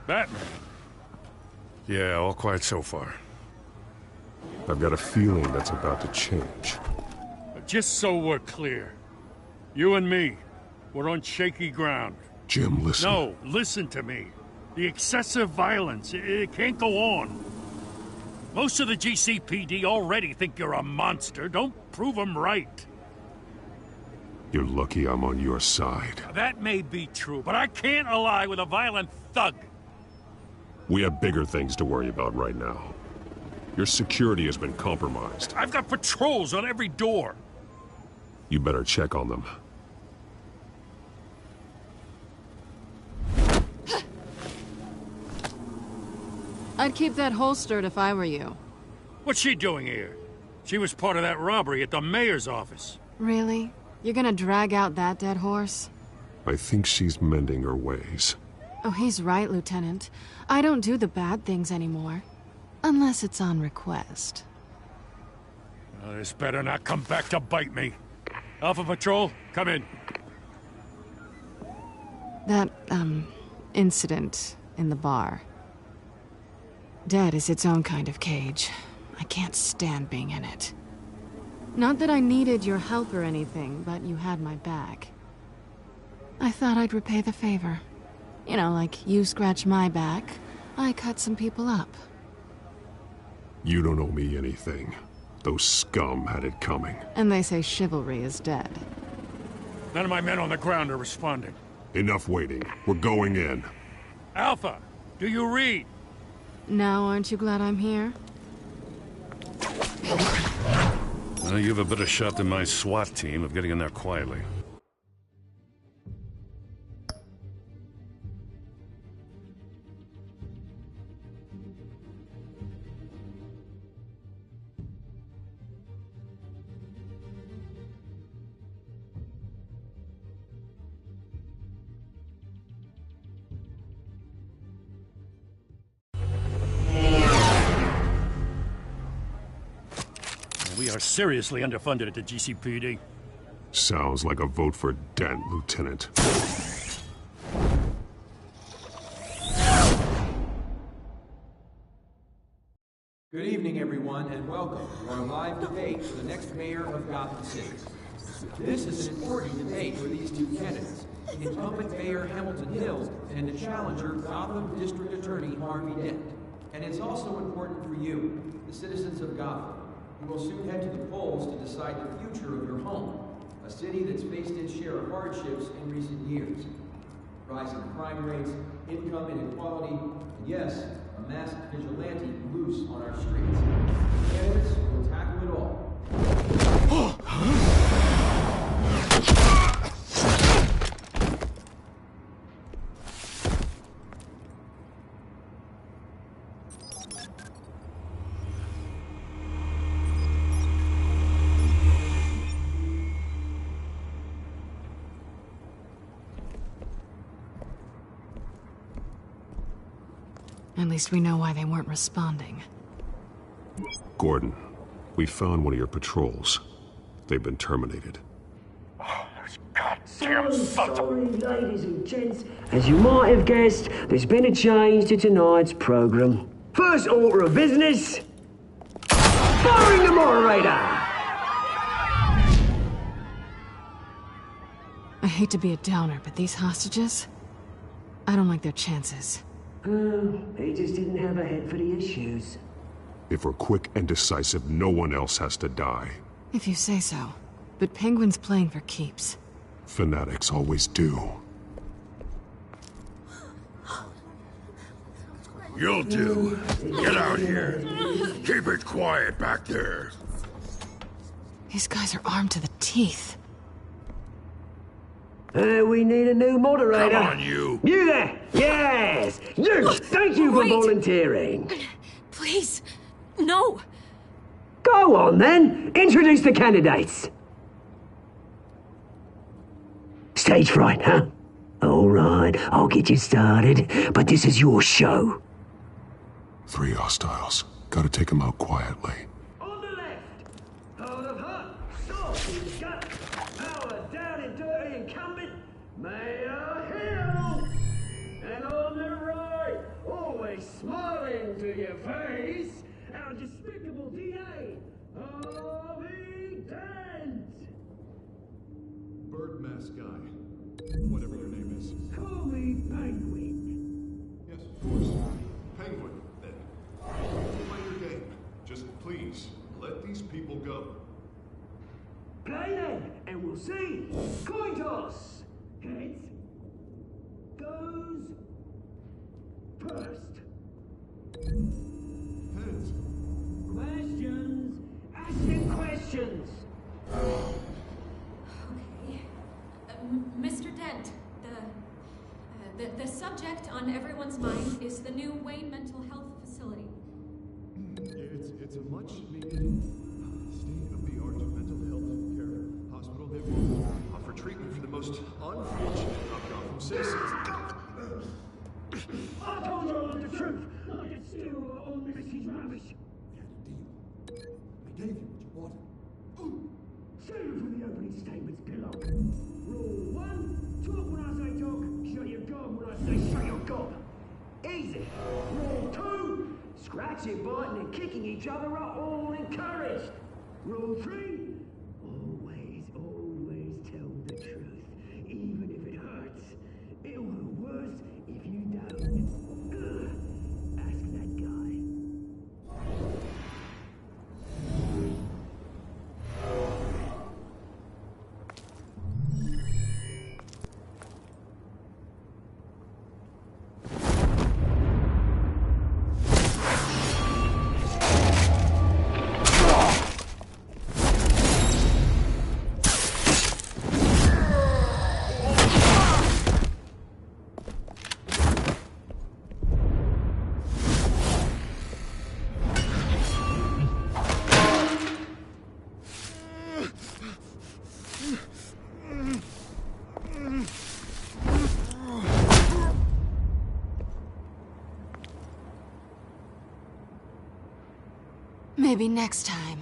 Batman. Yeah, all quiet so far. I've got a feeling that's about to change. Just so we're clear, you and me, we're on shaky ground. Jim, listen. No, listen to me. The excessive violence, it can't go on. Most of the GCPD already think you're a monster. Don't prove them right. You're lucky I'm on your side. That may be true, but I can't ally with a violent thug. We have bigger things to worry about right now. Your security has been compromised. I've got patrols on every door. You better check on them. I'd keep that holstered if I were you. What's she doing here? She was part of that robbery at the mayor's office. Really? You're gonna drag out that dead horse? I think she's mending her ways. Oh, he's right, Lieutenant. I don't do the bad things anymore. Unless it's on request. This better not come back to bite me. Alpha Patrol, come in. That, incident in the bar. Dead is its own kind of cage. I can't stand being in it. Not that I needed your help or anything, but you had my back. I thought I'd repay the favor. You know, like you scratch my back, I cut some people up. You don't owe me anything. Those scum had it coming. And they say chivalry is dead. None of my men on the ground are responding. Enough waiting. We're going in. Alpha, do you read? Now aren't you glad I'm here? Well, you have a better shot than my SWAT team of getting in there quietly. We are seriously underfunded at the GCPD. Sounds like a vote for Dent, Lieutenant. Good evening, everyone, and welcome to our live debate for the next mayor of Gotham City. This is an important debate for these two candidates, incumbent Mayor Hamilton Hill and the challenger Gotham District Attorney Harvey Dent. And it's also important for you, the citizens of Gotham. You will soon head to the polls to decide the future of your home, a city that's faced its share of hardships in recent years. Rising crime rates, income inequality, and yes, a masked vigilante loose on our streets. Candidates will tackle it all. At least we know why they weren't responding. Gordon, we found one of your patrols. They've been terminated. Goddamn sorry, ladies and gents. As you might have guessed, there's been a change to tonight's program. First order of business, firing the moderator. I hate to be a downer, but these hostages, I don't like their chances. He just didn't have a head for the issues. If we're quick and decisive, no one else has to die. If you say so. But Penguin's playing for keeps. Fanatics always do. You'll do. Get out here. Keep it quiet back there. These guys are armed to the teeth. We need a new moderator. Come on, you. You there! Yes! You! Thank you for volunteering. Please, no. Go on, then. Introduce the candidates. Stage fright, huh? All right, I'll get you started, but this is your show. 3 hostiles. Gotta take them out quietly. On the left, hold of hut, sword in gut, power down and dirty incumbent, Mayor Hill. And on the right, always smiling to your face, our despicable DA, Harvey Dent. Bird mask guy. Whatever your name is. Call me Penguin. Yes, of course. Penguin, then. Play your game. Just please, let these people go. Play then, and we'll see. Coin toss. Heads goes first. Heads. Questions. Asking questions. Okay. Mr. Dent, the subject on everyone's mind is the new Wayne Mental Health Facility. It's a much-needed state-of-the-art mental health care hospital that will offer treatment for the most unfortunate of Gotham citizens. I told you all the truth. I can steal all Missy's rubbish. We gave you what you wanted. Save it for the opening statements, Pillock. Rule 1, talk when I say talk, shut your gob when I say shut your gob. Easy. Rule 2, scratching, biting and kicking each other are all encouraged. Rule 3, always tell the truth, even if it hurts. It'll hurt worse if you don't. Ask that guy. Maybe next time.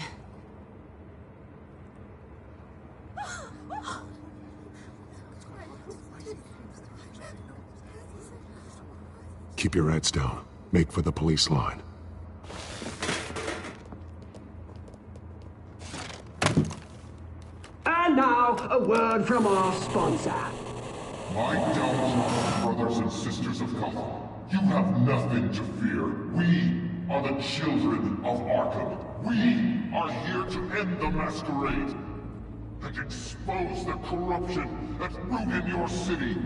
Keep your heads down. Make for the police line. And now, a word from our sponsor. My downtrodden brothers and sisters of Gotham, you have nothing to fear. We are the children of Arkham. We are here to end the masquerade and expose the corruption that's rooted your city.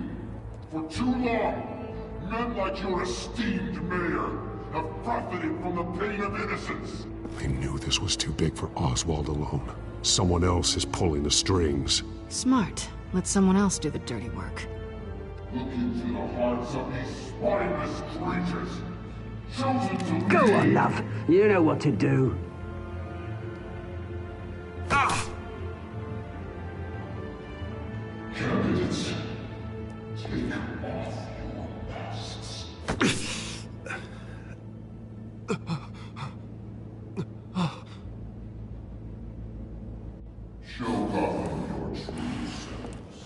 For too long, men like your esteemed mayor have profited from the pain of innocence. I knew this was too big for Oswald alone. Someone else is pulling the strings. Smart. Let someone else do the dirty work. Look into the hearts of these spineless creatures. Chosen to Go on, love. You know what to do. Candidates, take off your masks. Show Gotham your true selves.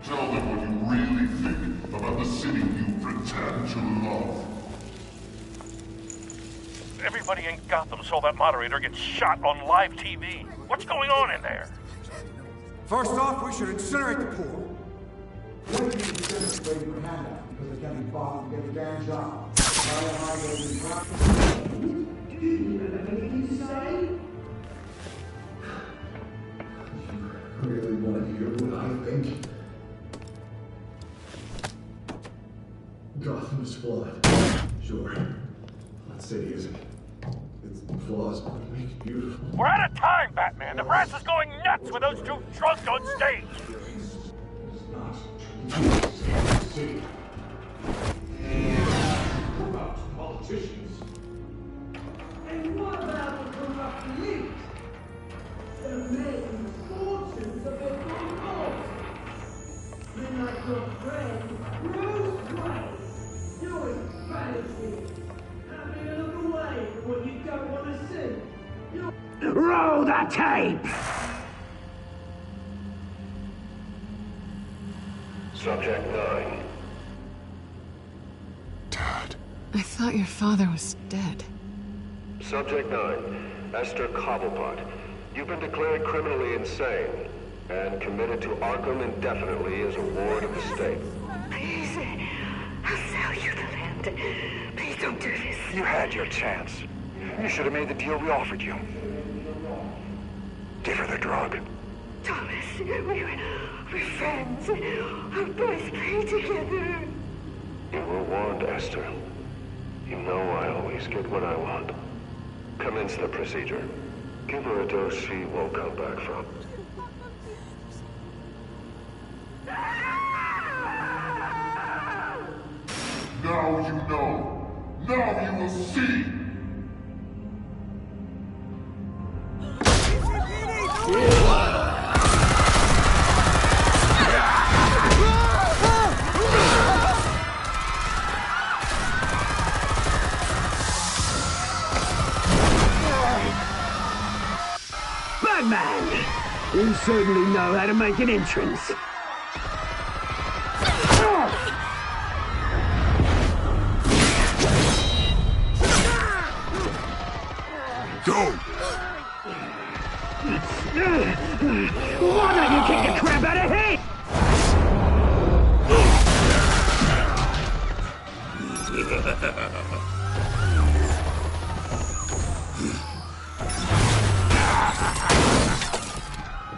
Tell them what you really think about the city you pretend to love. Everybody in Gotham saw that moderator get shot on live TV. What's going on in there? First off, we should incinerate the pool. Then you can demonstrate your handout. because they can't be bought and get the damn job. Really want to hear what I think? Gotham is flawed. Sure. That city isn't. Its flaws make it beautiful. We're out of time, Batman! The brass is going nuts with those two drunks on stage! Corrupt politicians. And what about the corrupt elite? They're making fortunes of their own cause. Men like your friend, Bruce Wayne, doing fantasy. Having a look away from what you don't want to see. Roll the tape! Subject 9. I thought your father was dead. Subject 9. Esther Cobblepot. You've been declared criminally insane and committed to Arkham indefinitely as a ward of the state. Please, I'll sell you the land. Please don't do this. You had your chance. You should have made the deal we offered you. Give her the drug. Thomas, we're friends. Our boys play together. You were warned, Esther. You know I always get what I want. Commence the procedure. Give her a dose she won't come back from. Now you know. Now you will see. Batman! You certainly know how to make an entrance. Go! Why don't you kick the crap out of him?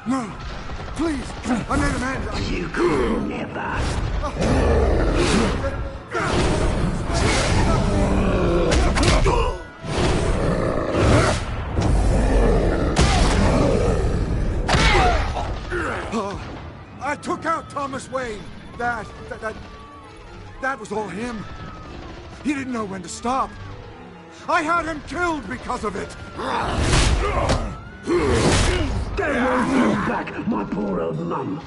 No! Please! I made a man! You could never! I took out Thomas Wayne. That was all him. He didn't know when to stop. I had him killed because of it. Don't want you back, my poor old mum.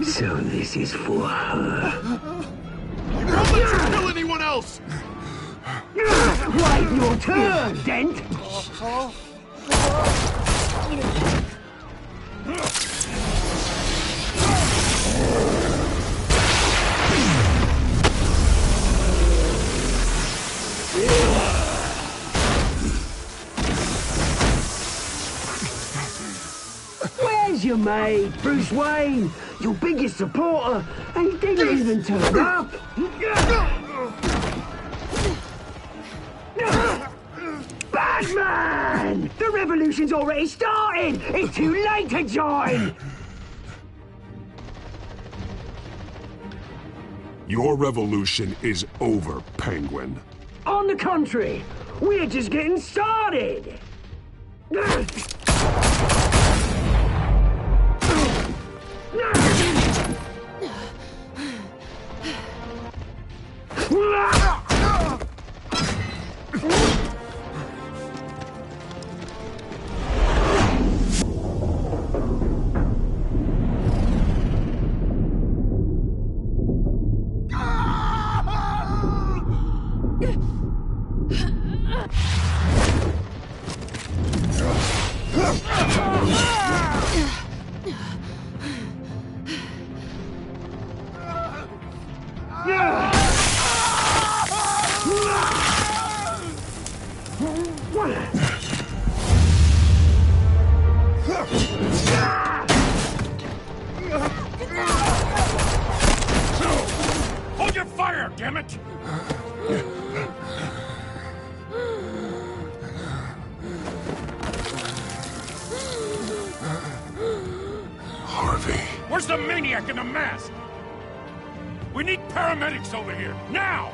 So this is for her. You won't let you kill anyone else! Wait your turn, Dent! Where's your mate, Bruce Wayne? Your biggest supporter, and he didn't even turn up. Batman! The revolution's already started! It's too late to join! Your revolution is over, Penguin. On the contrary, we're just getting started! Harvey. Where's the maniac in the mask? We need paramedics over here, now!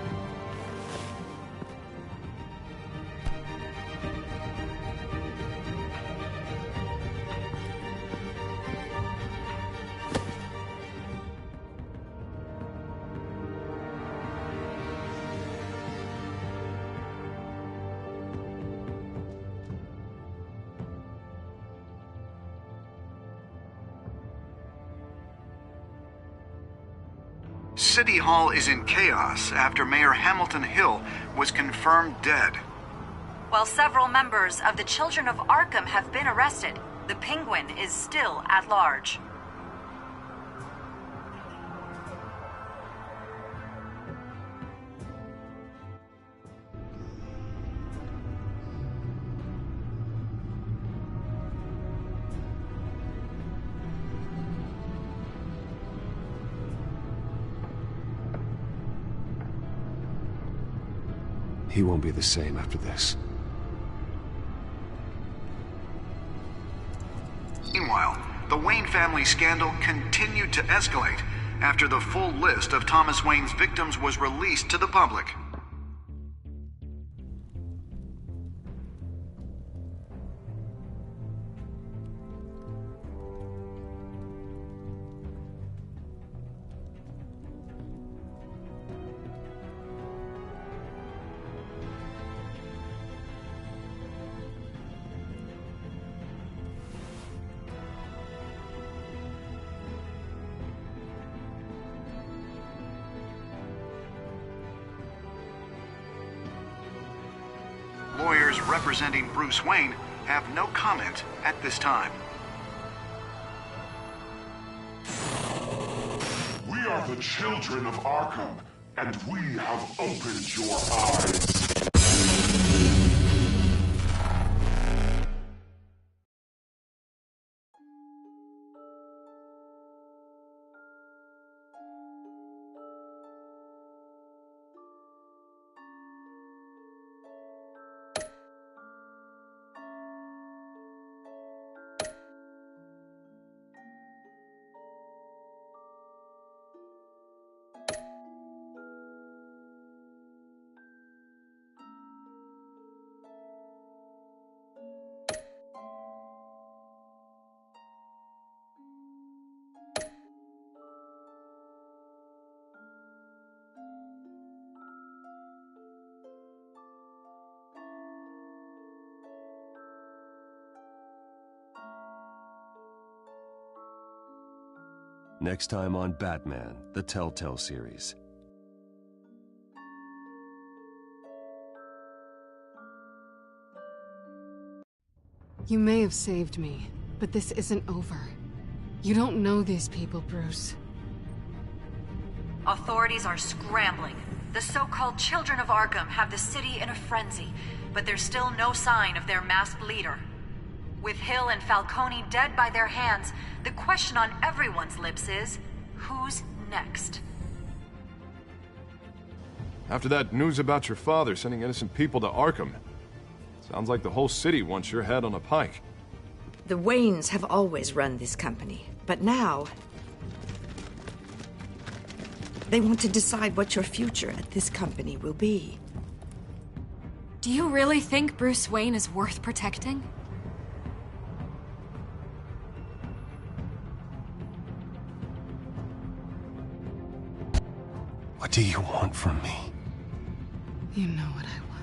City Hall is in chaos after Mayor Hamilton Hill was confirmed dead. While several members of the Children of Arkham have been arrested, the Penguin is still at large. He won't be the same after this. Meanwhile, the Wayne family scandal continued to escalate after the full list of Thomas Wayne's victims was released to the public. Lawyers representing Bruce Wayne have no comment at this time. We are the children of Arkham, and we have opened your eyes. Next time on Batman, the Telltale series. You may have saved me, but this isn't over. You don't know these people, Bruce. Authorities are scrambling. The so-called Children of Arkham have the city in a frenzy, but there's still no sign of their masked leader. With Hill and Falcone dead by their hands, the question on everyone's lips is, who's next? After that news about your father sending innocent people to Arkham, sounds like the whole city wants your head on a pike. The Waynes have always run this company, but now they want to decide what your future at this company will be. Do you really think Bruce Wayne is worth protecting? What do you want from me? You know what I want.